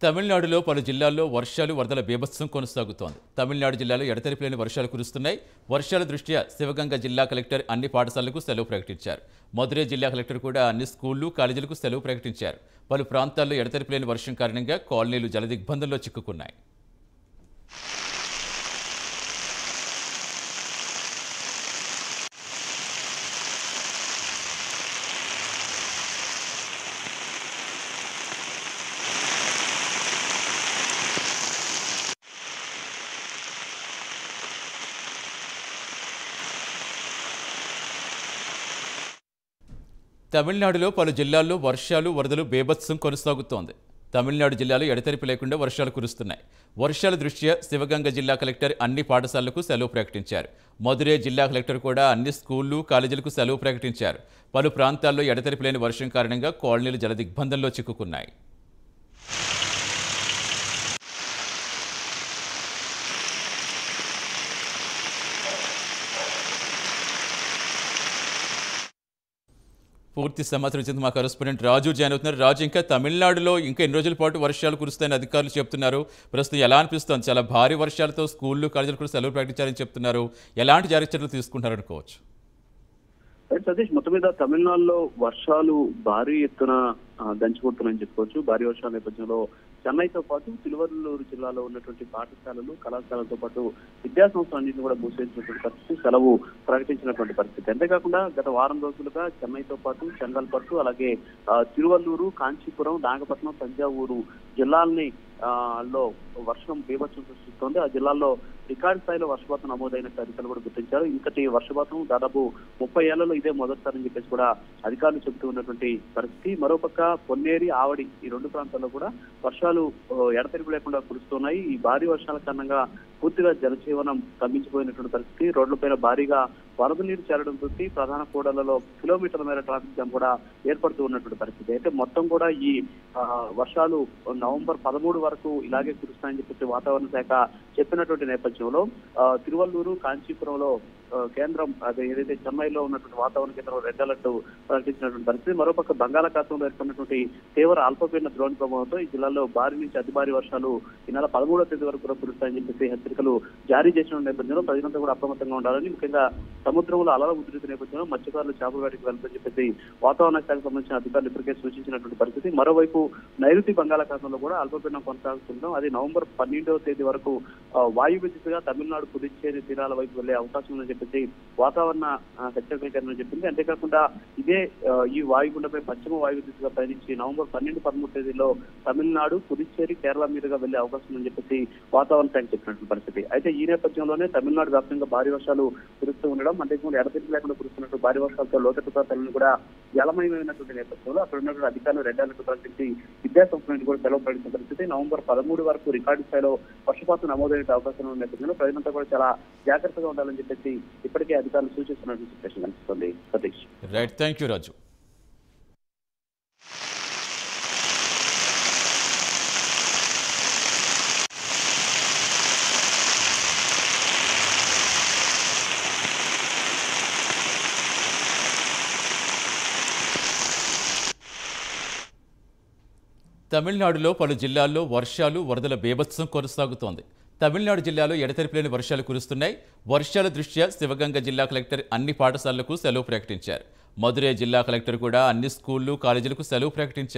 తమిళనాడులో పలు జిల్లాల్లో వర్షాలు వరదల బీభత్సం కొనసాగుతోంది. తమిళనాడు జిల్లాలో ఎడతెరిపిలేని వర్షాలు కురుస్తున్నాయి. వర్షాల దృష్ట్యా శివగంగ జిల్లా కలెక్టర్ అన్ని పాఠశాలలకు సెలవు ప్రకటించారు. మదురై జిల్లా కలెక్టర్ కూడా అన్ని స్కూళ్లు, కాలేజీలకు సెలవు ప్రకటించారు. పలు ప్రాంతాల్లో ఎడతెరిపిలేని వర్షం కారణంగా కాలనీలు జలదిగ్బంధంలో చిక్కుకున్నాయి. తమిళనాడులో పలు జిల్లాల్లో వర్షాలు వరదలు బీభత్సం కొనసాగుతోంది. తమిళనాడు జిల్లాలో ఎడతెరిపి లేకుండా వర్షాలు కురుస్తున్నాయి. వర్షాల దృష్ట్యా శివగంగ జిల్లా కలెక్టర్ అన్ని పాఠశాలలకు సెలవు ప్రకటించారు. మదురై జిల్లా కలెక్టర్ కూడా అన్ని స్కూళ్లు, కాలేజీలకు సెలవు ప్రకటించారు. పలు ప్రాంతాల్లో ఎడతెరిపి లేని వర్షం కారణంగా కాలనీలు జలదిగ్బంధంలో చిక్కుకున్నాయి. పూర్తి సమాచారం ఇచ్చింది మా కరెస్పాండెంట్ రాజు జాయిన్ అవుతున్నారు. రాజు, ఇంకా తమిళనాడులో ఇంకా ఎన్ని రోజుల పాటు వర్షాలు కురుస్తాయని అధికారులు చెప్తున్నారు. ప్రస్తుతం ఎలా అనిపిస్తోంది? చాలా భారీ వర్షాలతో స్కూళ్లు, కాలేజీలు కూడా సెలవు ప్రకటించారని చెప్తున్నారు. ఎలాంటి జాగ్రత్త చర్యలు తీసుకుంటారనుకోవచ్చు? సతీష్, మొత్తం మీద తమిళనాడులో వర్షాలు భారీ ఎత్తున దంచుకుంటున్నాయని చెప్పుకోవచ్చు. భారీ వర్షాల నేపథ్యంలో చెన్నైతో పాటు తిరువల్లూరు జిల్లాలో ఉన్నటువంటి పాఠశాలలు, కళాశాలతో పాటు విద్యా సంస్థలన్నింటినీ కూడా మూసేసినటువంటి పరిస్థితి, సెలవు ప్రకటించినటువంటి పరిస్థితి. అంతేకాకుండా గత వారం రోజులుగా చెన్నైతో పాటు చెంగల్పట్టు, అలాగే తిరువల్లూరు, కాంచీపురం, నాగపట్నం, తంజావూరు జిల్లాల్ని లో వర్షం బీభత్సం సృష్టిస్తోంది. ఆ జిల్లాల్లో రికార్డు స్థాయిలో వర్షపాతం నమోదైనట్టు అధికారులు కూడా గుర్తించారు. ఇంతటి వర్షపాతం దాదాపు 30 ఏళ్లలో ఇదే మొదటిసారని చెప్పేసి కూడా అధికారులు చెబుతూ ఉన్నటువంటి పరిస్థితి. మరోపక్క పొన్నేరి, ఆవడి ఈ రెండు ప్రాంతాల్లో కూడా వర్షాలు ఎడతెరిపి లేకుండా కురుస్తున్నాయి. ఈ భారీ వర్షాల కారణంగా పూర్తిగా జనజీవనం స్తంభించిపోయినటువంటి పరిస్థితి. రోడ్లపైన భారీగా వరద నీరు చేరడంతో ప్రధాన కూడళ్లలో కిలోమీటర్ల మేర ట్రాఫిక్ జామ్ కూడా ఏర్పడుతూ ఉన్నటువంటి పరిస్థితి. అయితే మొత్తం కూడా ఈ వర్షాలు నవంబర్ 13 వరకు ఇలాగే కురుస్తాయని చెప్పేసి వాతావరణ శాఖ చెప్పినటువంటి నేపథ్యంలో తిరువల్లూరు, కాంచీపురంలో కేంద్రం అదే ఏదైతే చెన్నైలో ఉన్నటువంటి వాతావరణ కేంద్రం రెడ్ అలర్ట్ ప్రకటించినటువంటి పరిస్థితి. మరోపక్క బంగాళాఖాతంలో ఏర్పడినటువంటి తీవ్ర అల్పపీడన ద్రోణి ప్రభావంతో ఈ జిల్లాలో భారీ నుంచి అతి భారీ వర్షాలు ఈ నెల 13వ తేదీ వరకు కూడా కురుస్తాయని చెప్పేసి హెచ్చరికలు జారీ చేసిన నేపథ్యంలో ప్రజలంతా కూడా అప్రమత్తంగా ఉండాలని, ముఖ్యంగా సముద్రంలో అలల ఉధృతి నేపథ్యంలో మత్స్యకారులు చేపల వేటకు వెళ్తారని చెప్పేసి వాతావరణ శాఖకు సంబంధించిన అధికారులు ఇప్పటికే సూచించినటువంటి పరిస్థితి. మరోవైపు నైరుతి బంగాళాఖాతంలో కూడా అల్పపీడనం కొనసాగుతుండడం, అది నవంబర్ 12వ తేదీ వరకు వాయువ్య దిశగా తమిళనాడు, పుదుచ్చేరి తీరాల వైపు వెళ్లే అవకాశం ఉందని చెప్పేసి వాతావరణ హెచ్చరికలు చెప్పింది. అంతేకాకుండా ఇదే ఈ వాయుగుండపై పశ్చిమ వాయువ్య దిశగా పయనించి నవంబర్ 12, 13 తేదీలో తమిళనాడు, పుదుచ్చేరి, కేరళ మీదుగా వెళ్లే అవకాశం ఉందని చెప్పేసి వాతావరణ శాఖ చెప్పినటువంటి పరిస్థితి. అయితే ఈ నేపథ్యంలోనే తమిళనాడు వ్యాప్తంగా భారీ వర్షాలు కురుస్తూ ఉండడం, అంతేకాకుండా ఎడతెరిపి లేకుండా కురుస్తున్నట్టు భారీ వర్షాలతో లోతట్టు ప్రాంతాలను కూడా జలమయమైనటువంటి నేపథ్యంలో అక్కడ ఉన్నటువంటి అధికారులు రెడ్ అలర్ట్ ప్రకటించి విద్యా సంస్థలను కూడా సెలవు ప్రకటించిన పరిస్థితి. నవంబర్ 13 వరకు రికార్డు స్థాయిలో వర్షపాతం నమోదయ్యే అవకాశం ఉన్న నేపథ్యంలో ప్రజలంతా కూడా చాలా జాగ్రత్తగా ఉండాలని చెప్పేసి ఇప్పటికే అధికారులు సూచిస్తున్నటువంటి సిచ్యువేషన్ కనిపిస్తుంది. సతీష్, రైట్, థ్యాంక్ యూ రాజు. తమిళనాడులో పలు జిల్లాల్లో వర్షాలు వరదల బీభత్సం కొనసాగుతోంది. తమిళనాడు జిల్లాలో ఎడతెరిపిలేని వర్షాలు కురుస్తున్నాయి. వర్షాల దృష్ట్యా శివగంగ జిల్లా కలెక్టర్ అన్ని పాఠశాలలకు సెలవు ప్రకటించారు. మదురై జిల్లా కలెక్టర్ కూడా అన్ని స్కూళ్లు, కాలేజీలకు సెలవు ప్రకటించారు.